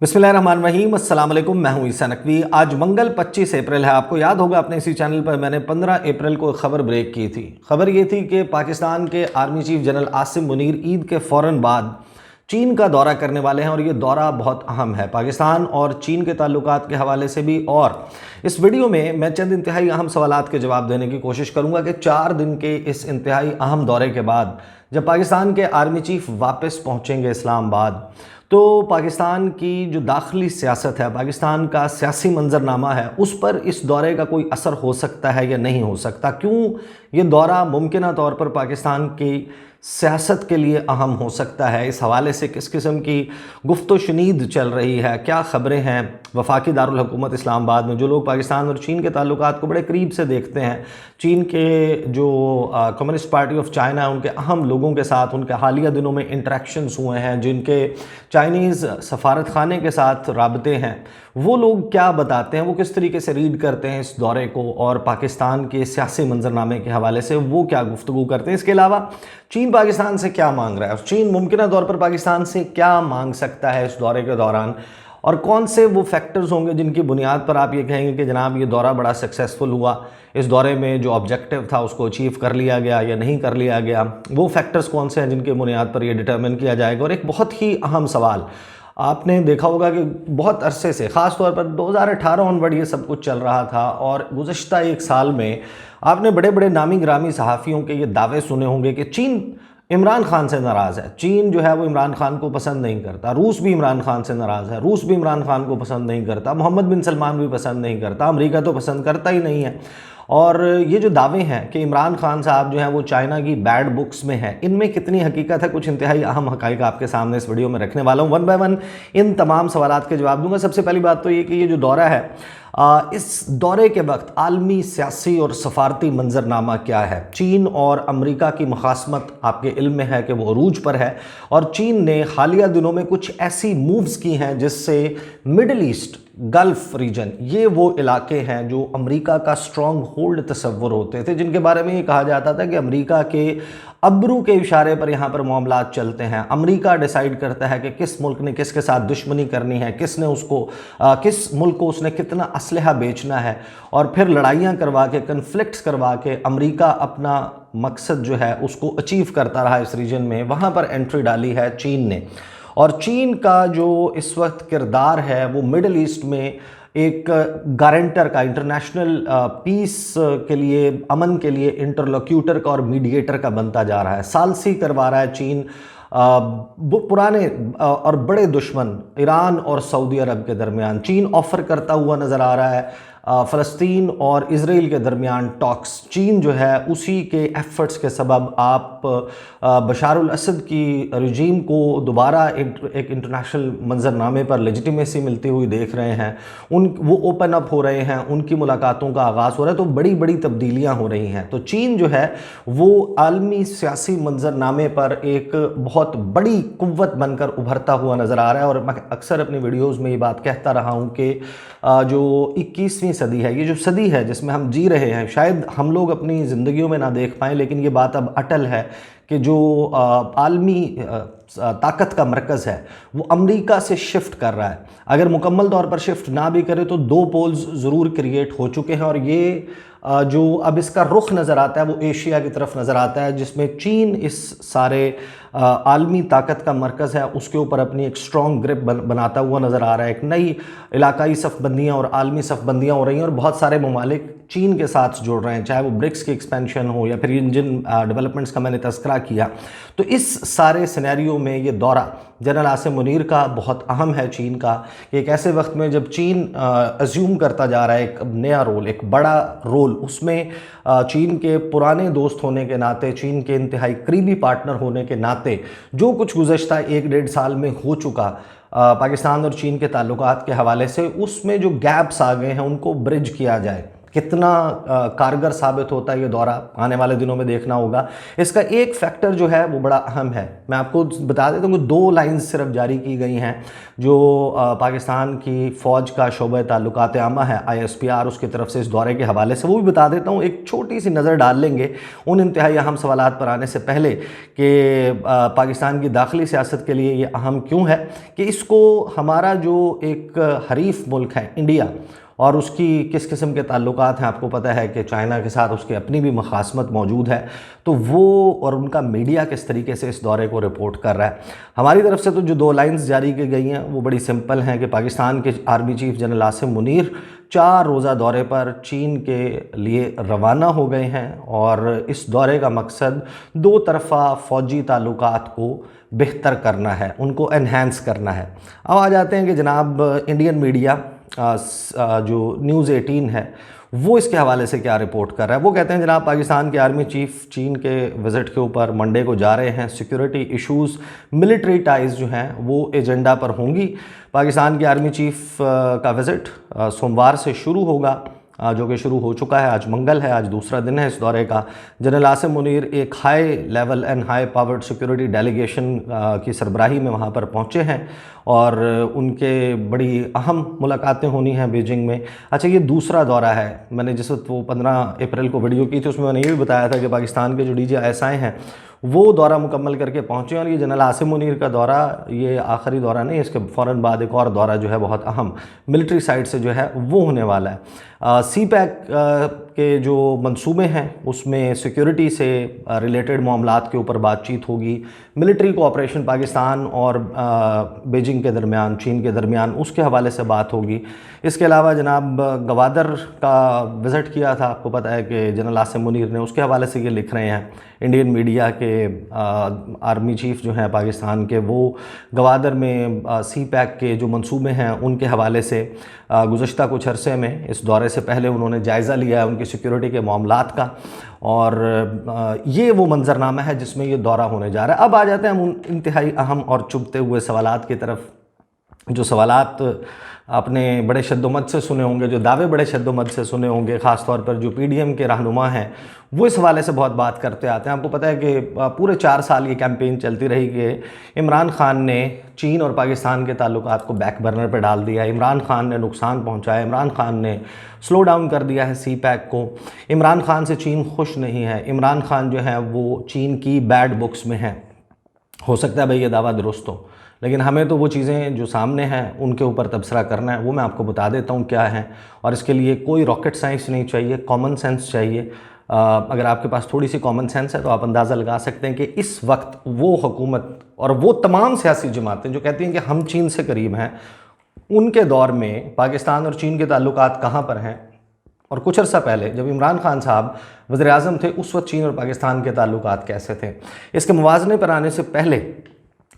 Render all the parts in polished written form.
बिस्मिल्लाहिर्रहमानिर्रहीम, अस्सलाम वालेकुम। मैं हूं ईसा नकवी। आज मंगल 25 अप्रैल है। आपको याद होगा अपने इसी चैनल पर मैंने 15 अप्रैल को खबर ब्रेक की थी। खबर ये थी कि पाकिस्तान के army chief general Asim Munir Eid के फ़ौरन बाद चीन का दौरा करने वाले हैं और ये दौरा बहुत अहम है पाकिस्तान और चीन के ताल्लुकात के हवाले से भी। और इस वीडियो में मैं चंद इंतहाई अहम सवालात के जवाब देने की कोशिश करूंगा कि 4 दिन के इस इंतहाई अहम दौरे के बाद जब पाकिस्तान के आर्मी चीफ वापस पहुंचेंगे इस्लामाबाद, तो पाकिस्तान की जो दाखिली सियासत है, पाकिस्तान का सियासी मंजरनामा है, उस पर इस दौरे का कोई असर हो सकता है या नहीं हो सकता। क्यों ये दौरा मुमकिन तौर पर पाकिस्तान की सियासत के लिए अहम हो सकता है, इस हवाले से किस किस्म की गुफ्तो शुनीद चल रही है, क्या ख़बरें हैं वफाकी दारुल हुकूमत इस्लामाबाद में। जो लोग पाकिस्तान और चीन के ताल्लुकात को बड़े करीब से देखते हैं, चीन के जो कम्युनिस्ट पार्टी ऑफ चाइना, उनके अहम लोगों के साथ उनके हालिया दिनों में इंटरेक्शंस हुए हैं, जिनके चाइनीज़ सफारत खाने के साथ राबते हैं, वो लोग क्या बताते हैं, वो किस तरीके से रीड करते हैं इस दौरे को और पाकिस्तान के सियासी मंजरनामे के हवाले से वो क्या गुफ्तगू करते हैं। इसके अलावा चीन पाकिस्तान से क्या मांग रहा है और चीन मुमकिन तौर पर पाकिस्तान से क्या मांग सकता है इस दौरे के दौरान, और कौन से वो फैक्टर्स होंगे जिनकी बुनियाद पर आप ये कहेंगे कि जनाब ये दौरा बड़ा सक्सेसफुल हुआ, इस दौरे में जो ऑब्जेक्टिव था उसको अचीव कर लिया गया या नहीं कर लिया गया। वो फैक्टर्स कौन से हैं जिनके बुनियाद पर ये डिटर्मिन किया जाएगा। और एक बहुत ही अहम सवाल, आपने देखा होगा कि बहुत अरसे से, ख़ास तौर पर 2018 ऑनवर्ड ये सब कुछ चल रहा था और गुज़श्ता एक साल में आपने बड़े बड़े नामी ग्रामी सहाफ़ियों के ये दावे सुने होंगे कि चीन इमरान खान से नाराज़ है, चीन जो है वो इमरान खान को पसंद नहीं करता, रूस भी इमरान खान से नाराज़ है, रूस भी इमरान खान को पसंद नहीं करता, मोहम्मद बिन सलमान भी पसंद नहीं करता, अमेरिका तो पसंद करता ही नहीं है। और ये जो दावे हैं कि इमरान खान साहब जो हैं वो चाइना की बैड बुक्स में हैं, इनमें कितनी हकीकत है, कुछ इंतहाई अहम हक़ाइक़ आपके सामने इस वीडियो में रखने वाला हूँ। वन बाय वन इन तमाम सवालात के जवाब दूंगा। सबसे पहली बात तो ये कि ये जो दौरा है, इस दौरे के वक्त आलमी सियासी और सफारती मंजरनामा क्या है। चीन और अमेरिका की मुखासमत आपके इल्म में है कि वो अरूज पर है और चीन ने हालिया दिनों में कुछ ऐसी मूव्स की हैं जिससे मिडल ईस्ट, गल्फ़ रीजन, ये वो इलाके हैं जो अमेरिका का स्ट्रॉन्ग होल्ड तस्वुर होते थे, जिनके बारे में ये कहा जाता था कि अमेरिका के अब्रू के इशारे पर यहाँ पर मामलात चलते हैं। अमेरिका डिसाइड करता है कि किस मुल्क ने किसके साथ दुश्मनी करनी है, किसने उसको किस मुल्क को उसने कितना असलहा बेचना है, और फिर लड़ाइयाँ करवा के, कन्फ्लिक्ट्स करवा के अमेरिका अपना मकसद जो है उसको अचीव करता रहा इस रीजन में। वहाँ पर एंट्री डाली है चीन ने, और चीन का जो इस वक्त किरदार है वो मिडल ईस्ट में एक गारंटर का, इंटरनेशनल पीस के लिए, अमन के लिए इंटरलोक्यूटर का और मीडिएटर का बनता जा रहा है। सालसी करवा रहा है चीन पुराने और बड़े दुश्मन ईरान और सऊदी अरब के दरमियान। चीन ऑफ़र करता हुआ नज़र आ रहा है फ़लस्तीन और इज़राइल के दरमियान टॉक्स। चीन जो है उसी के एफ़र्ट्स के सबब आप बशारुल असद की रजीम को दोबारा एक इंटरनेशनल मंजरनामे पर लेजिटिमेसी मिलती हुई देख रहे हैं। वो ओपन अप हो रहे हैं, उनकी मुलाकातों का आगाज़ हो रहा है, तो बड़ी बड़ी तब्दीलियाँ हो रही हैं। तो चीन जो है वो आलमी सियासी मंजरनामे पर एक बहुत बड़ी कुव्वत बनकर उभरता हुआ नज़र आ रहा है। और मैं अक्सर अपनी वीडियोज़ में ये बात कहता रहा हूँ कि जो 21वीं सदी है, ये जो सदी है जिसमें हम जी रहे हैं, शायद हम लोग अपनी ज़िंदगियों में ना देख पाएँ, लेकिन ये बात अब अटल है कि जो आलमी ताकत का मरकज़ है वो अमेरिका से शिफ्ट कर रहा है। अगर मुकम्मल तौर पर शिफ्ट ना भी करे तो 2 पोल्स ज़रूर क्रिएट हो चुके हैं, और ये जो अब इसका रुख नज़र आता है वो एशिया की तरफ नज़र आता है, जिसमें चीन इस सारे आलमी ताकत का मरकज़ है उसके ऊपर अपनी एक स्ट्रॉन्ग ग्रिप बनाता हुआ नज़र आ रहा है। एक नई इलाकाई सफ़बंदियाँ और आलमी सफ़बंदियाँ हो रही हैं और बहुत सारे ममालिक चीन के साथ जुड़ रहे हैं, चाहे वो ब्रिक्स की एक्सपेंशन हो या फिर जिन डेवलपमेंट्स का मैंने तज़किरा किया। तो इस सारे सिनेरियो में ये दौरा जनरल आसिम मुनीर का बहुत अहम है चीन का, कि एक ऐसे वक्त में जब चीन अज्यूम करता जा रहा है एक नया रोल, एक बड़ा रोल, उसमें चीन के पुराने दोस्त होने के नाते, चीन के इंतहाई करीबी पार्टनर होने के नाते, जो कुछ गुज़श्ता 1-1.5 साल में हो चुका पाकिस्तान और चीन के ताल्लुकात के हवाले से, उसमें जो गैप्स आ गए हैं उनको ब्रिज किया जाए। कितना कारगर साबित होता है ये दौरा, आने वाले दिनों में देखना होगा। इसका एक फैक्टर जो है वो बड़ा अहम है। मैं आपको बता देता हूँ कि 2 लाइन्स सिर्फ जारी की गई हैं जो पाकिस्तान की फ़ौज का शोबा ताल्लुकात आमा है ISPR, उसकी तरफ से इस दौरे के हवाले से, वो भी बता देता हूँ। एक छोटी सी नज़र डाल लेंगे उन इंतहाई अहम सवालात पर आने से पहले कि पाकिस्तान की दाखिली सियासत के लिए ये अहम क्यों है कि इसको हमारा जो एक हरीफ मुल्क है इंडिया और उसकी किस किस्म के ताल्लुकात हैं। आपको पता है कि चाइना के साथ उसकी अपनी भी मुखासमत मौजूद है, तो वो और उनका मीडिया किस तरीके से इस दौरे को रिपोर्ट कर रहा है। हमारी तरफ से तो जो 2 लाइन्स जारी की गई हैं वो बड़ी सिंपल हैं कि पाकिस्तान के army chief general Asim Munir 4 रोज़ा दौरे पर चीन के लिए रवाना हो गए हैं और इस दौरे का मकसद 2 तरफ़ा फ़ौजी ताल्लुकात को बेहतर करना है, उनको एनहांस करना है। अब आ जाते हैं कि जनाब इंडियन मीडिया जो न्यूज़ 18 है वो इसके हवाले से क्या रिपोर्ट कर रहा है। वो कहते हैं जनाब पाकिस्तान के आर्मी चीफ चीन के विज़िट के ऊपर मंडे को जा रहे हैं। सिक्योरिटी इश्यूज़, मिलिट्री टाइज़ जो हैं वो एजेंडा पर होंगी। पाकिस्तान के आर्मी चीफ का विज़िट सोमवार से शुरू होगा, जो कि शुरू हो चुका है। आज मंगल है, आज दूसरा दिन है इस दौरे का। जनरल आसिम मुनीर एक high level and high powered security delegation की सरबराही में वहाँ पर पहुँचे हैं और उनके बड़ी अहम मुलाकातें होनी हैं बीजिंग में। अच्छा, ये दूसरा दौरा है। मैंने जिस वक्त वो 15 अप्रैल को वीडियो की थी उसमें मैंने ये भी बताया था कि पाकिस्तान के जो DGISI हैं वो दौरा मुकम्मल करके पहुँचे और ये जनरल आसिम मुनीर का दौरा ये आखिरी दौरा नहीं, इसके फ़ौरन बाद एक और दौरा जो है बहुत अहम मिलिट्री साइड से जो है वो होने वाला है। CPEC के जो मंसूबे हैं उसमें सिक्योरिटी से रिलेटेड मामलात के ऊपर बातचीत होगी। मिलिट्री कोऑपरेशन पाकिस्तान और बीजिंग के दरमियान, चीन के दरमियान, उसके हवाले से बात होगी। इसके अलावा जनाब गवादर का विज़िट किया था, आपको पता है कि जनरल आसिम मुनीर ने, उसके हवाले से ये लिख रहे हैं इंडियन मीडिया के आर्मी चीफ जो हैं पाकिस्तान के, वो गवादर में CPEC के जो मंसूबे हैं उनके हवाले से गुज़श्ता कुछ अरसे में इस दौरे से पहले उन्होंने जायज़ा लिया है उनकी सिक्योरिटी के मामलात का और ये वो मंजरनामा है जिसमें ये दौरा होने जा रहा है। अब आ जाते हैं हम उन इंतहाई अहम और चुभते हुए सवालात की तरफ, जो सवालात आपने बड़े शद्दोमत से सुने होंगे, जो दावे बड़े शद्दोमत से सुने होंगे, ख़ास तौर पर जो PDM के रहनुमा हैं वो इस हवाले से बहुत बात करते आते हैं। आपको पता है कि पूरे 4 साल ये कैंपेन चलती रही कि इमरान खान ने चीन और पाकिस्तान के ताल्लुकात को बैक बर्नर पर डाल दिया, इमरान खान ने नुकसान पहुंचाया, इमरान खान ने स्लो डाउन कर दिया है CPEC को, इमरान खान से चीन खुश नहीं है, इमरान खान जो है वो चीन की बैड बुक्स में है। हो सकता है भाई ये दावा दुरुस्त हो, लेकिन हमें तो वो चीज़ें जो सामने हैं उनके ऊपर तबसरा करना है। वो मैं आपको बता देता हूँ क्या है, और इसके लिए कोई रॉकेट साइंस नहीं चाहिए, कॉमन सेंस चाहिए। अगर आपके पास थोड़ी सी कॉमन सेंस है तो आप अंदाज़ा लगा सकते हैं कि इस वक्त वो हुकूमत और वो तमाम सियासी जमातें जो कहती हैं कि हम चीन से करीब हैं, उनके दौर में पाकिस्तान और चीन के ताल्लुकात कहाँ पर हैं। और कुछ अर्सा पहले जब इमरान खान साहब वज़ीर-ए-आज़म थे उस वक्त चीन और पाकिस्तान के ताल्लुकात कैसे थे। इसके मुवाज़ने पर आने से पहले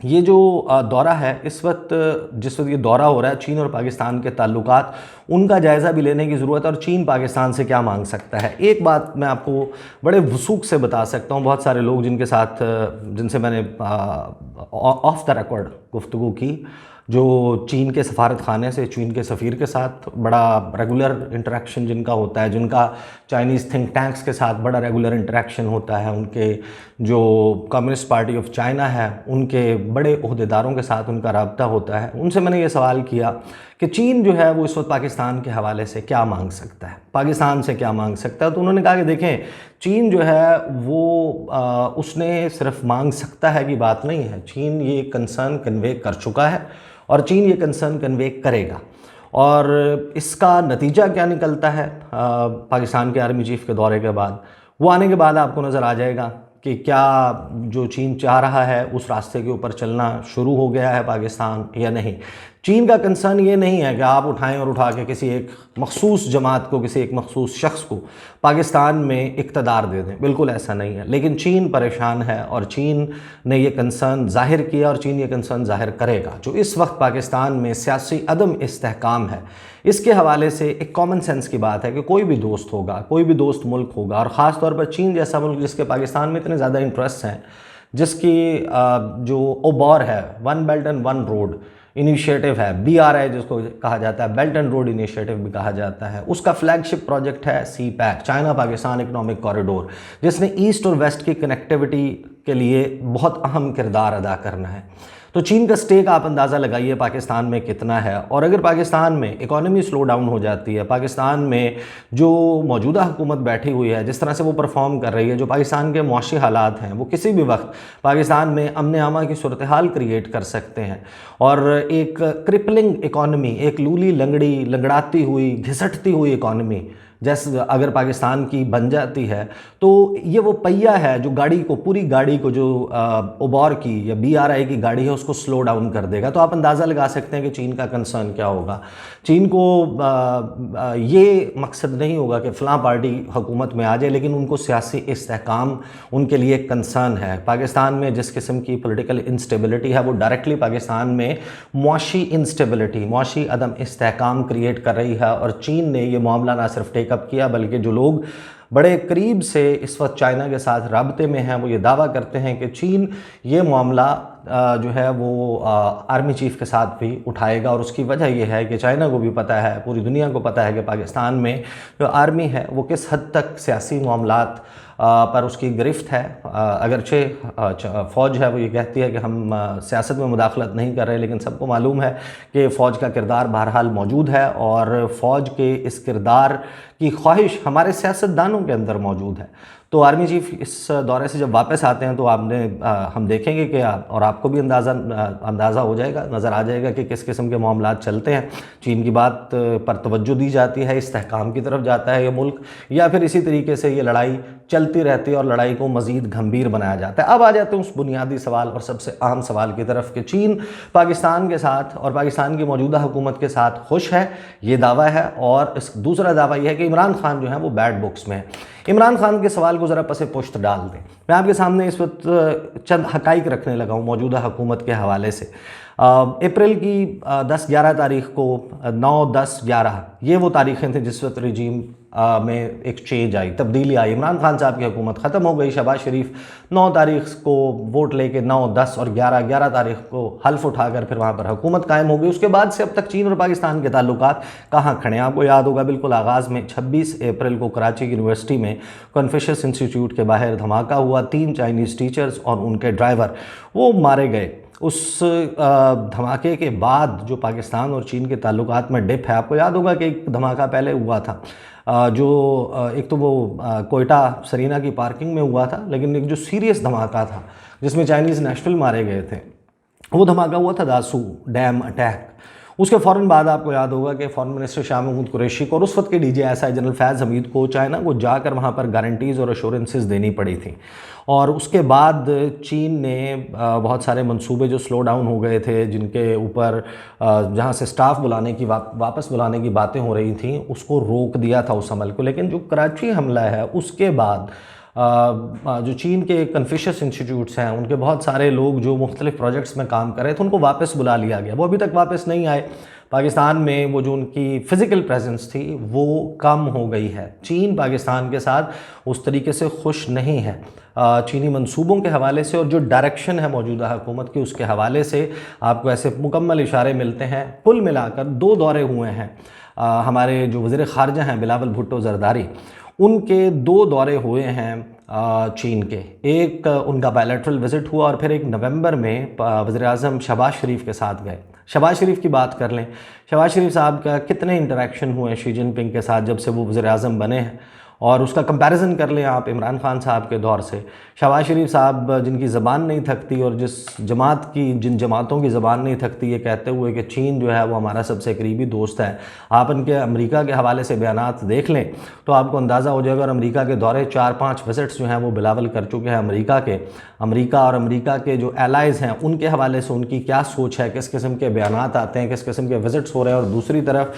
ये जो दौरा है, इस वक्त जिस वक्त ये दौरा हो रहा है, चीन और पाकिस्तान के ताल्लुकात, उनका जायज़ा भी लेने की ज़रूरत है और चीन पाकिस्तान से क्या मांग सकता है। एक बात मैं आपको बड़े वसूख से बता सकता हूँ, बहुत सारे लोग जिनसे मैंने ऑफ द रिकॉर्ड गुफ्तगू की, जो चीन के सफारत खाने से, चीन के सफ़ीर के साथ बड़ा रेगुलर इंटरेक्शन जिनका होता है, जिनका चाइनीज़ थिंक टैंक्स के साथ बड़ा रेगुलर इंटरेक्शन होता है, उनके जो कम्युनिस्ट पार्टी ऑफ चाइना है उनके बड़े ओहदेदारों के साथ उनका रब्ता होता है, उनसे मैंने ये सवाल किया कि चीन जो है वो इस वक्त पाकिस्तान के हवाले से क्या मांग सकता है, पाकिस्तान से क्या मांग सकता है। तो उन्होंने कहा कि देखें, चीन जो है वो उसने सिर्फ मांग सकता है की बात नहीं है, चीन ये कंसर्न कन्वे कर चुका है और चीन ये कंसर्न कन्वे करेगा। और इसका नतीजा क्या निकलता है पाकिस्तान के आर्मी चीफ के दौरे के बाद, वो आने के बाद आपको नज़र आ जाएगा कि क्या जो चीन चाह रहा है उस रास्ते के ऊपर चलना शुरू हो गया है पाकिस्तान या नहीं। चीन का कंसर्न ये नहीं है कि आप उठाएं और उठा के किसी एक मखसूस जमात को, किसी एक मखसूस शख्स को पाकिस्तान में इक़्तिदार दे दें, बिल्कुल ऐसा नहीं है। लेकिन चीन परेशान है और चीन ने ये कंसर्न ज़ाहिर किया और चीन ये कंसर्न ज़ाहिर करेगा। जो इस वक्त पाकिस्तान में सियासी अदम इस्तेहकाम है, इसके हवाले से एक कॉमन सेंस की बात है कि कोई भी दोस्त होगा, कोई भी दोस्त मुल्क होगा, और ख़ास तौर पर चीन जैसा मुल्क जिसके पाकिस्तान में इतने ज़्यादा इंटरेस्ट हैं, जिसकी जो ओबॉर है, 1 बेल्ट एंड 1 रोड, इनिशिएटिव है BRI, जिसको कहा जाता है बेल्ट एंड रोड इनिशिएटिव भी कहा जाता है, उसका फ्लैगशिप प्रोजेक्ट है CPEC, China Pakistan economic corridor, जिसने ईस्ट और वेस्ट की कनेक्टिविटी के लिए बहुत अहम किरदार अदा करना है। तो चीन का स्टेक आप अंदाज़ा लगाइए पाकिस्तान में कितना है। और अगर पाकिस्तान में इकोनॉमी स्लो डाउन हो जाती है, पाकिस्तान में जो मौजूदा हुकूमत बैठी हुई है, जिस तरह से वो परफॉर्म कर रही है, जो पाकिस्तान के मुआशी हालात हैं, वो किसी भी वक्त पाकिस्तान में अमन आमा की सूरत हाल क्रिएट कर सकते हैं। और एक क्रिपलिंग इकॉनमी, एक लूली लंगड़ी लंगड़ाती हुई घिसटती हुई इकॉनमी जैसे अगर पाकिस्तान की बन जाती है, तो ये वो पहिया है जो गाड़ी को, पूरी गाड़ी को, जो उबौर की या BRI की गाड़ी है, उसको स्लो डाउन कर देगा। तो आप अंदाज़ा लगा सकते हैं कि चीन का कंसर्न क्या होगा। चीन को ये मकसद नहीं होगा कि फ़लाँ पार्टी हुकूमत में आ जाए, लेकिन उनको सियासी इस्तेहकाम उनके लिए एक कंसर्न है। पाकिस्तान में जिस किस्म की पॉलिटिकल इंस्टेबिलिटी है, वो डायरेक्टली पाकिस्तान में मुआशी इंस्टेबिलिटी, मुआशी अदम इस्तेहकाम क्रिएट कर रही है। और चीन ने ये मामला ना सिर्फ टेकअप किया, बल्कि जो लोग बड़े करीब से इस वक्त चाइना के साथ राब्ते में हैं, वो ये दावा करते हैं कि चीन ये मामला जो है वो आर्मी चीफ़ के साथ भी उठाएगा। और उसकी वजह यह है कि चाइना को भी पता है, पूरी दुनिया को पता है कि पाकिस्तान में जो आर्मी है वो किस हद तक सियासी मामलात पर उसकी गिरफ्त है। अगरचे फ़ौज है वो ये कहती है कि हम सियासत में मुदाखलत नहीं कर रहे, लेकिन सबको मालूम है कि फ़ौज का किरदार बहरहाल मौजूद है, और फ़ौज के इस किरदार की ख्वाहिश हमारे सियासतदानों के अंदर मौजूद है। तो आर्मी चीफ़ इस दौरे से जब वापस आते हैं, तो हम देखेंगे कि और आपको भी अंदाज़ा हो जाएगा, नज़र आ जाएगा कि किस किस्म के मामलात चलते हैं। चीन की बात पर तवज्जो दी जाती है, इस्तेहकाम की तरफ जाता है ये मुल्क, या फिर इसी तरीके से ये लड़ाई चलती रहती है और लड़ाई को मज़ीद गंभीर बनाया जाता है। अब आ जाते हैं उस बुनियादी सवाल और सबसे अहम सवाल की तरफ कि चीन पाकिस्तान के साथ और पाकिस्तान की मौजूदा हुकूमत के साथ खुश है, ये दावा है। और इस दूसरा दावा यह है कि इमरान खान जो है वो बैड बुक्स में है। इमरान खान के सवाल को ज़रा पसे पुश्त डाल दें। मैं आपके सामने इस वक्त चंद हक़ाइक़ रखने लगा हूँ मौजूदा हुकूमत के हवाले से। अप्रैल की 10-11 तारीख को 9-10-11 ये वो तारीखें थी जिस वक्त रजीम में एक चेंज आई, तब्दीली आई। इमरान खान साहब की हुकूमत ख़त्म हो गई। शहबाज शरीफ 9 तारीख को वोट लेके 9, 10 और 11 तारीख को हल्फ उठाकर फिर वहाँ पर हुकूमत कायम हो गई। उसके बाद से अब तक चीन और पाकिस्तान के ताल्लुकात कहाँ खड़े हैं, आपको याद होगा बिल्कुल आगाज़ में 26 अप्रैल को कराची यूनिवर्सिटी में कन्फ्यूशियस इंस्टीट्यूट के बाहर धमाका हुआ। 3 चाइनीज़ टीचर्स और उनके ड्राइवर वो मारे गए। उस धमाके के बाद जो पाकिस्तान और चीन के ताल्लुकात में डिप है, आपको याद होगा कि एक धमाका पहले हुआ था जो एक तो वो कोयटा सरीना की पार्किंग में हुआ था, लेकिन एक जो सीरियस धमाका था जिसमें चाइनीज़ नेशनल मारे गए थे, वो धमाका हुआ था दासू डैम अटैक। उसके फ़ौरन बाद आपको याद होगा कि फ़ॉरेन मिनिस्टर शाह महमूद कुरैशी को और उस वक्त के DJSI जनरल फैज़ हमीद को चाइना को जाकर वहाँ पर गारंटीज़ और अश्योरेंसेस देनी पड़ी थी। और उसके बाद चीन ने बहुत सारे मंसूबे जो स्लो डाउन हो गए थे, जिनके ऊपर जहाँ से स्टाफ बुलाने की वापस बुलाने की बातें हो रही थी, उसको रोक दिया था उस अमल को। लेकिन जो कराची हमला है उसके बाद जो चीन के कन्फ्यूशियस इंस्टीट्यूट्स हैं, उनके बहुत सारे लोग जो मुख्तलिफ प्रोजेक्ट्स में काम कर रहे थे, उनको वापस बुला लिया गया। वो अभी तक वापस नहीं आए। पाकिस्तान में वो जो उनकी फ़िज़िकल प्रेजेंस थी वो कम हो गई है। चीन पाकिस्तान के साथ उस तरीके से खुश नहीं है चीनी मंसूबों के हवाले से, और जो डायरेक्शन है मौजूदा हुकूमत की उसके हवाले से आपको ऐसे मुकम्मल इशारे मिलते हैं। कुल मिलाकर 2 दौरे हुए हैं हमारे जो वज़ीर ख़ारजा हैं बिलावल भुट्टो ज़रदारी, उनके 2 दौरे हुए हैं चीन के। एक उनका बायलैटरल विज़िट हुआ और फिर एक नवंबर में वज़ीर-ए-आज़म शहबाज शरीफ के साथ गए। शहबाज शरीफ की बात कर लें, शहबाज शरीफ साहब का कितने इंटरेक्शन हुए शी जिनपिंग के साथ जब से वो वज़ीर-ए-आज़म बने हैं, और उसका कंपैरिजन कर लें आप इमरान खान साहब के दौर से। शहबाज शरीफ साहब जिनकी ज़बान नहीं थकती और जिन जमातों की ज़बान नहीं थकती ये कहते हुए कि चीन जो है वो हमारा सबसे करीबी दोस्त है, आप इनके अमेरिका के हवाले से बयानात देख लें तो आपको अंदाज़ा हो जाएगा। और अमेरिका के दौरे 4-5 विज़िट्स जो हैं वो बिलावल कर चुके हैं अमेरिका और अमेरिका के जो एलाइज़ हैं उनके हवाले से उनकी क्या सोच है, किस किस्म के बयानात आते हैं, किस किस्म के विज़िट्स हो रहे हैं। और दूसरी तरफ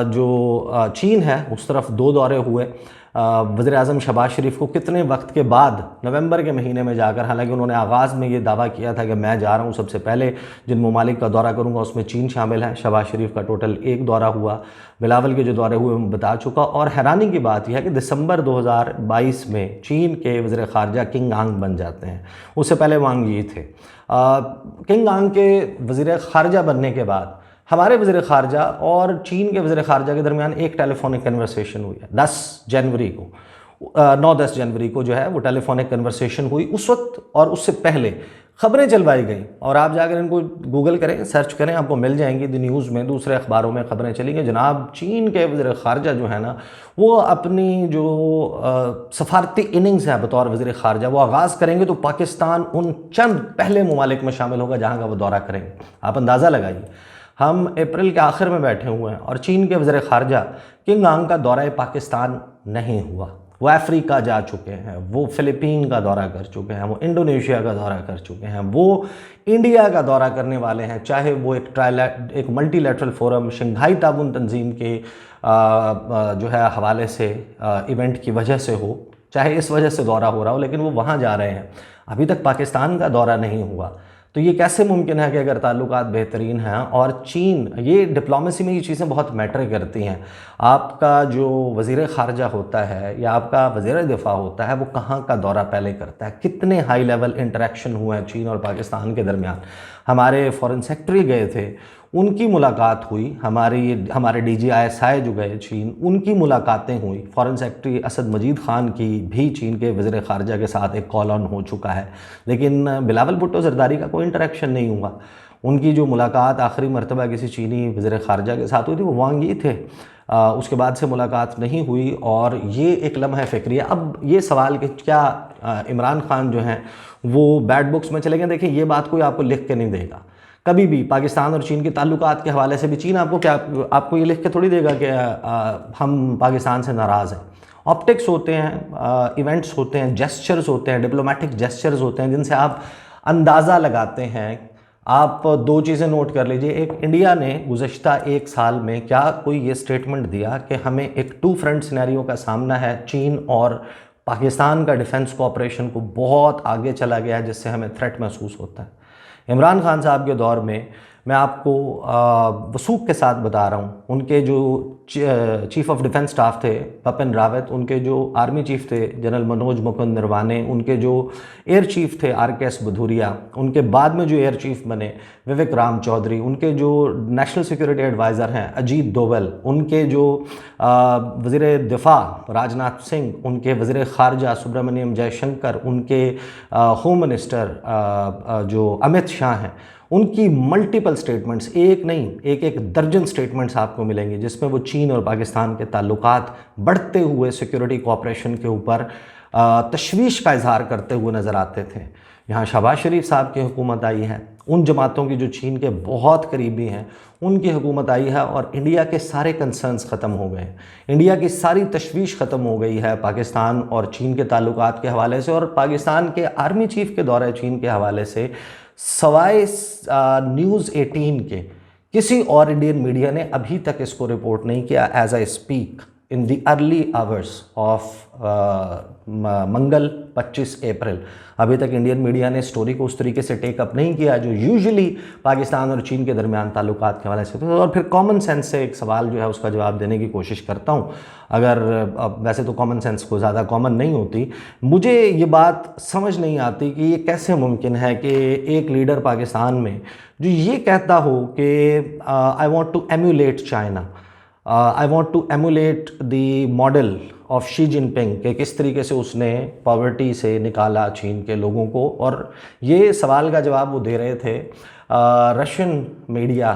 जो चीन है उस तरफ 2 दौरे हुए। वज़ीर आज़म शहबाज शरीफ को कितने वक्त के बाद नवंबर के महीने में जाकर, हालांकि उन्होंने आगाज़ में ये दावा किया था कि मैं जा रहा हूँ, सबसे पहले जिन ममालिक का दौरा करूँगा उसमें चीन शामिल है। शहबाज शरीफ का टोटल 1 दौरा हुआ, बिलावल के जो दौरे हुए मैं बता चुका। और हैरानी की बात यह है कि दिसंबर 2022 में चीन के वज़ीर ख़ारजा किंग आंग बन जाते हैं, उससे पहले वांग यी थे। किंग आंग के वज़ीर ख़ारजा बनने के बाद हमारे वज़ीर ख़ारजा और चीन के वज़ीर ख़ारजा के दरमियान एक टेलीफोनिक कन्वर्सेशन हुई है 10 जनवरी को, 9-10 जनवरी को जो है वो टेलीफोनिक कन्वर्सेशन हुई। उस वक्त और उससे पहले ख़बरें चलवाई गई, और आप जाकर इनको गूगल करें, सर्च करें, आपको मिल जाएंगी। द न्यूज़ में, दूसरे अखबारों में ख़बरें चली गई, जनाब चीन के वज़ीर ख़ारजा जो है ना, वो अपनी जो सफारती इनिंग्स है बतौर वज़ीर ख़ारजा वो आगाज़ करेंगे तो पाकिस्तान उन चंद पहले ममालिक में शामिल होगा जहाँ का वो दौरा करेंगे। आप अंदाज़ा लगाइए, हम अप्रैल के आखिर में बैठे हुए हैं और चीन के वज़ीर ख़ारजा किंग आंग का दौरा पाकिस्तान नहीं हुआ। वो अफ्रीका जा चुके हैं, वो फ़िलिपीन का दौरा कर चुके हैं, वो इंडोनेशिया का दौरा कर चुके हैं, वो इंडिया का दौरा करने वाले हैं, चाहे वो एक मल्टीलैटरल फोरम शंघाई ताउन तंजीम के जो है हवाले से इवेंट की वजह से हो, चाहे इस वजह से दौरा हो रहा हो, लेकिन वो वहाँ जा रहे हैं। अभी तक पाकिस्तान का दौरा नहीं हुआ। तो ये कैसे मुमकिन है कि अगर ताल्लुकात बेहतरीन हैं और चीन, ये डिप्लोमेसी में ये चीज़ें बहुत मैटर करती हैं। आपका जो वज़ीर ख़ारजा होता है या आपका वज़ीर दिफ़ा होता है वो कहाँ का दौरा पहले करता है, कितने हाई लेवल इंटरेक्शन हुए हैं चीन और पाकिस्तान के दरमियान। हमारे फ़ॉरेन सेक्रेटरी गए थे, उनकी मुलाकात हुई, हमारे DGISI जो गए चीन, उनकी मुलाकातें हुई। फ़ॉरेन सेक्रेटरी असद मजीद ख़ान की भी चीन के वज़ीर ख़ारजा के साथ एक कॉल ऑन हो चुका है, लेकिन बिलावल भुट्टो ज़रदारी का कोई इंटरेक्शन नहीं हुआ। उनकी जो मुलाकात आखिरी मरतबा किसी चीनी वज़ीर ख़ारजा के साथ हुई थी वो वांग यी थे। उसके बाद से मुलाकात नहीं हुई, और ये एक लम्हा फ़िक्रिया। अब ये सवाल कि क्या इमरान ख़ान जो हैं वो बैड बुक्स में चले गए, देखिए ये बात कोई आपको लिख के नहीं देगा कभी भी। पाकिस्तान और चीन के ताल्लुकात के हवाले से भी चीन आपको ये लिख के थोड़ी देगा कि हम पाकिस्तान से नाराज़ हैं। ऑप्टिक्स होते हैं, इवेंट्स होते हैं, जेस्चर्स होते हैं, डिप्लोमेटिक जेस्चर्स होते हैं जिनसे आप अंदाज़ा लगाते हैं। आप 2 चीज़ें नोट कर लीजिए। एक, इंडिया ने गुज़श्ता 1 साल में क्या कोई ये स्टेटमेंट दिया कि हमें एक 2 फ्रंट सिनेरियो का सामना है, चीन और पाकिस्तान का डिफेंस कोऑपरेशन को बहुत आगे चला गया है जिससे हमें थ्रेट महसूस होता है। इमरान खान साहब के दौर में मैं आपको वसूख के साथ बता रहा हूँ, उनके जो चीफ़ ऑफ डिफेंस स्टाफ थे बिपिन रावत, उनके जो आर्मी चीफ़ थे जनरल मनोज मुकुंद नरवाने, उनके जो एयर चीफ़ थे RKS भदौरिया, उनके बाद में जो एयर चीफ़ बने विवेक राम चौधरी, उनके जो नेशनल सिक्योरिटी एडवाइज़र हैं अजीत डोवल, उनके जो वज़ीर दिफ़ा राजनाथ सिंह, उनके वज़ीर ख़ारजा सुब्रमण्यम जयशंकर, उनके होम मिनिस्टर जो अमित शाह हैं, उनकी मल्टीपल स्टेटमेंट्स, एक नहीं एक दर्जन स्टेटमेंट्स आपको मिलेंगे जिसमें वो चीन और पाकिस्तान के ताल्लुकात बढ़ते हुए सिक्योरिटी कोऑपरेशन के ऊपर तशवीश का इजहार करते हुए नज़र आते थे। यहाँ शहबाज शरीफ साहब की हुकूमत आई है, उन जमातों की जो चीन के बहुत करीबी हैं उनकी हुकूमत आई है, और इंडिया के सारे कंसर्न्स ख़त्म हो गए, इंडिया की सारी तशवीश ख़त्म हो गई है पाकिस्तान और चीन के ताल्लुकात के हवाले से। और पाकिस्तान के आर्मी चीफ़ के दौरे चीन के हवाले से सवाए न्यूज़ 18 के किसी और इंडियन मीडिया ने अभी तक इसको रिपोर्ट नहीं किया। As I speak in the early hours of मंगल 25 अप्रैल अभी तक इंडियन मीडिया ने स्टोरी को उस तरीके से टेकअप नहीं किया जो यूजुअली पाकिस्तान और चीन के दरमियान ताल्लुकात के हवाले से होते हैं। और फिर कॉमन सेंस से एक सवाल जो है उसका जवाब देने की कोशिश करता हूँ। अगर वैसे तो कॉमन सेंस को ज़्यादा कॉमन नहीं होती, मुझे ये बात समझ नहीं आती कि ये कैसे मुमकिन है कि एक लीडर पाकिस्तान में जो ये कहता हो कि I want to emulate China, I want to emulate the model of Xi Jinping कि किस तरीके से उसने पॉवर्टी से निकाला चीन के लोगों को। और ये सवाल का जवाब वो दे रहे थे रशियन मीडिया,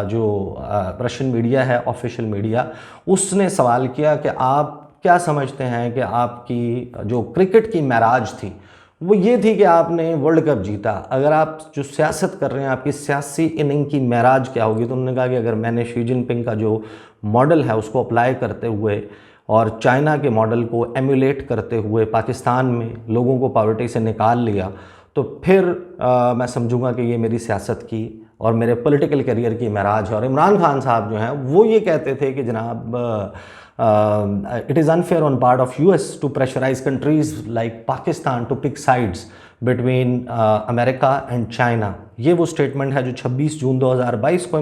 जो रशियन मीडिया है ऑफिशियल मीडिया, उसने सवाल किया कि आप क्या समझते हैं कि आपकी जो क्रिकेट की महराज थी वो ये थी कि आपने वर्ल्ड कप जीता, अगर आप जो सियासत कर रहे हैं आपकी सियासी इनिंग की महराज क्या होगी। तो उन्होंने कहा कि अगर मैंने शी जिनपिंग का जो मॉडल है उसको अप्लाई करते हुए और चाइना के मॉडल को एम्यूलेट करते हुए पाकिस्तान में लोगों को पॉवर्टी से निकाल लिया तो फिर मैं समझूंगा कि ये मेरी सियासत की और मेरे पॉलिटिकल करियर की महराज है। और इमरान खान साहब जो हैं वो ये कहते थे कि जनाब it is unfair on part of US to pressurize countries like Pakistan to pick sides between America and China. ये वो स्टेटमेंट है जो 26 जून 2022 को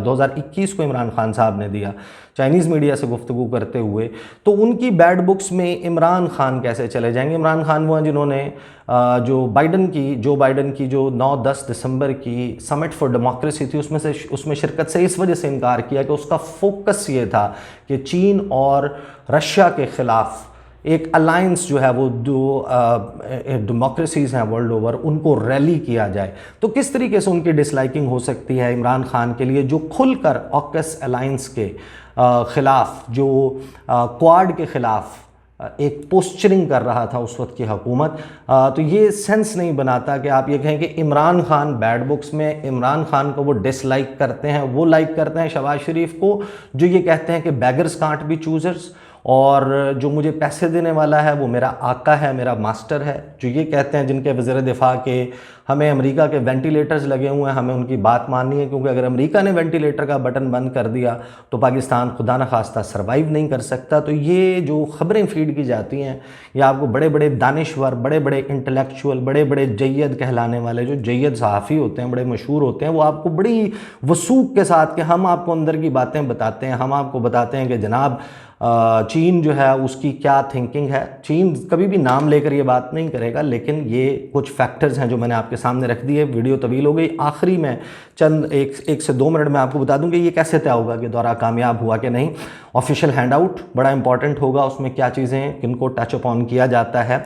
2021 को इमरान खान साहब ने दिया चाइनीज़ मीडिया से गुफ्तगू करते हुए। तो उनकी बैड बुक्स में इमरान खान कैसे चले जाएंगे? इमरान खान वो हैं जिन्होंने जो बाइडन की जो 9-10 दिसंबर की समिट फॉर डेमोक्रेसी थी उसमें शिरकत से इस वजह से इनकार किया कि उसका फोकस ये था कि चीन और रशिया के ख़िलाफ़ एक अलायंस जो है वो जो डेमोक्रेसीज़ हैं वर्ल्ड ओवर उनको रैली किया जाए। तो किस तरीके से उनकी डिसलाइकिंग हो सकती है इमरान खान के लिए जो खुलकर ऑकस अलायंस के ख़िलाफ़, जो क्वाड के ख़िलाफ़ एक पोस्चरिंग कर रहा था उस वक्त की हुकूमत। तो ये सेंस नहीं बनाता कि आप ये कहें कि इमरान खान बैड बुक्स में, इमरान खान को वो डिसलाइक करते हैं, वो लाइक करते हैं शहबाज शरीफ को जो ये कहते हैं कि बैगर्स कांट बी चूज़र्स, और जो मुझे पैसे देने वाला है वो मेरा आका है, मेरा मास्टर है, जो ये कहते हैं जिनके वज़ीर दिफा के हमें अमेरिका के वेंटिलेटर्स लगे हुए हैं, हमें उनकी बात माननी है क्योंकि अगर अमेरिका ने वेंटिलेटर का बटन बंद कर दिया तो पाकिस्तान खुदा न खास्ता सर्वाइव नहीं कर सकता। तो ये जो ख़बरें फीड की जाती हैं ये आपको बड़े बड़े दानिश्वर, बड़े बड़े इंटेलेक्चुअल, बड़े बड़े जय्यद कहलाने वाले जो जय्यद सहाफ़ी होते हैं, बड़े मशहूर होते हैं, वो आपको बड़ी वसूख के साथ कि हम आपको अंदर की बातें बताते हैं, हम आपको बताते हैं कि जनाब चीन जो है उसकी क्या थिंकिंग है। चीन कभी भी नाम लेकर ये बात नहीं करेगा, लेकिन ये कुछ फैक्टर्स हैं जो मैंने आपके सामने रख दिए। वीडियो तवील हो गई, आखिरी में चंद एक से 2 मिनट में आपको बता दूं कि ये कैसे तय होगा कि दौरा कामयाब हुआ कि नहीं। ऑफिशियल हैंडआउट बड़ा इंपॉर्टेंट होगा, उसमें क्या चीज़ें हैं, किनको टच अपॉन किया जाता है।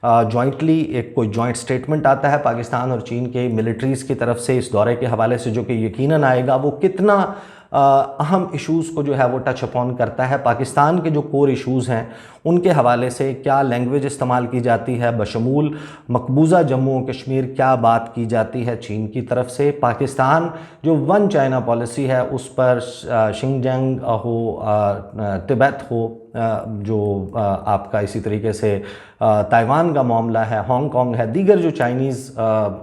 जॉइंटली एक कोई जॉइंट स्टेटमेंट आता है पाकिस्तान और चीन के मिलिट्रीज़ की तरफ से इस दौरे के हवाले से, जो कि यकीनन आएगा। वो कितना अहम इश्यूज़ को जो है वो टच अपॉन करता है। पाकिस्तान के जो कोर इश्यूज़ हैं उनके हवाले से क्या लैंग्वेज इस्तेमाल की जाती है, बशमूल मकबूजा जम्मू और कश्मीर क्या बात की जाती है चीन की तरफ से। पाकिस्तान जो वन चाइना पॉलिसी है उस पर शिंगजंग हो, तिब्बत हो, जो आपका इसी तरीके से ताइवान का मामला है, हांगकांग है, दीगर जो चाइनीज़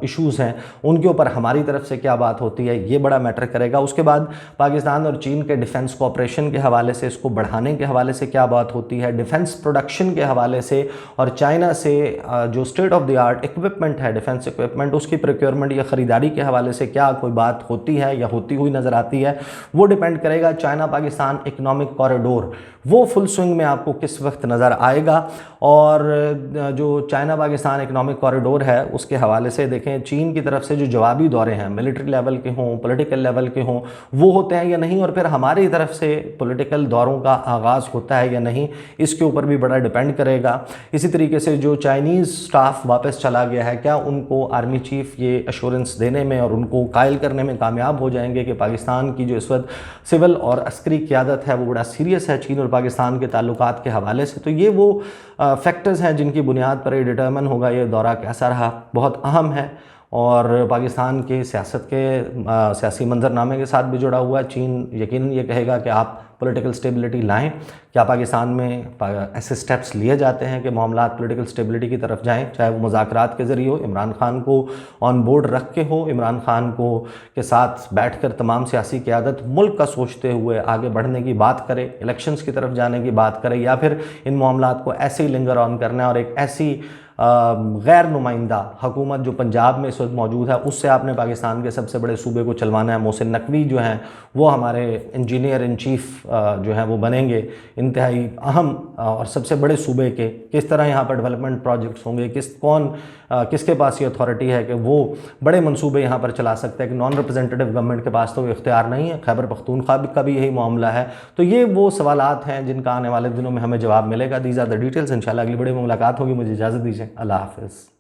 इश्यूज़ हैं उनके ऊपर हमारी तरफ से क्या बात होती है, ये बड़ा मैटर करेगा। उसके बाद पाकिस्तान और चीन के डिफेंस कोऑपरेशन के हवाले से, इसको बढ़ाने के हवाले से क्या बात होती है, डिफेंस प्रोडक्शन के हवाले से, और चाइना से जो state of the art equipment है, डिफेंस इक्विपमेंट, उसकी प्रोक्योरमेंट या ख़रीदारी के हवाले से क्या कोई बात होती है या होती हुई नज़र आती है, वो डिपेंड करेगा। चाइना पाकिस्तान इकनॉमिक कॉरिडोर वो फुल स्विंग में आपको किस वक्त नज़र आएगा। और जो चाइना पाकिस्तान इकनॉमिक कॉरिडोर है उसके हवाले से देखें, चीन की तरफ से जो जवाबी दौरे हैं, मिलिट्री लेवल के हों, पॉलिटिकल लेवल के हों, वो होते हैं या नहीं, और फिर हमारी तरफ से पॉलिटिकल दौरों का आगाज़ होता है या नहीं, इसके ऊपर भी बड़ा डिपेंड करेगा। इसी तरीके से जो चाइनीज़ स्टाफ वापस चला गया है, क्या उनको आर्मी चीफ़ ये अश्योरेंस देने में और उनको कायल करने में कामयाब हो जाएंगे कि पाकिस्तान की जो इस वक्त सिविल और अस्करी क़यादत है वो बड़ा सीरियस है चीन और पाकिस्तान के ताल्लुकात के हवाले से। तो ये वो फैक्टर्स हैं जिनकी बुनियाद पर ये डिटर्मिन होगा ये दौरा कैसा रहा, बहुत अहम है और पाकिस्तान के सियासत के सियासी मंजरनामे के साथ भी जुड़ा हुआ है। चीन यकीनन ये कहेगा कि आप पॉलिटिकल स्टेबिलिटी लाएं। क्या पाकिस्तान में ऐसे स्टेप्स लिए जाते हैं कि मामलात पॉलिटिकल स्टेबिलिटी की तरफ जाएं, चाहे वो मुज़ाकरात के ज़रिए हो, इमरान खान को ऑन बोर्ड रख के हो, इमरान खान को के साथ बैठकर तमाम सियासी क़यादत मुल्क का सोचते हुए आगे बढ़ने की बात करे, इलेक्शंस की तरफ जाने की बात करे, या फिर इन मामलात को ऐसे ही लिंगर ऑन करना और एक ऐसी गैर नुमाइंदा हुकूमत जो पंजाब में इस वक्त मौजूद है उससे आपने पाकिस्तान के सबसे बड़े सूबे को चलवाना है। मोहसिन नकवी जो हैं वो हमारे इंजीनियर इन चीफ जो हैं वो बनेंगे इंतहाई अहम और सबसे बड़े सूबे के। किस तरह यहाँ पर डेवलपमेंट प्रोजेक्ट्स होंगे, किसके पास ये अथॉरिटी है कि वो बड़े मंसूबे यहाँ पर चला सकते हैं कि नॉन रिप्रेजेंटेटिव गवर्नमेंट के पास तो इख्तियार नहीं है। खैबर पख्तूनख्वा का भी यही मामला है। तो ये वो सवालात हैं जिनका आने वाले दिनों में हमें जवाब मिलेगा। These are the details. इंशाल्लाह अगली वीडियो में मुलाकात होगी। मुझे इजाज़त दीजिए। अल्लाह हाफ़िज़।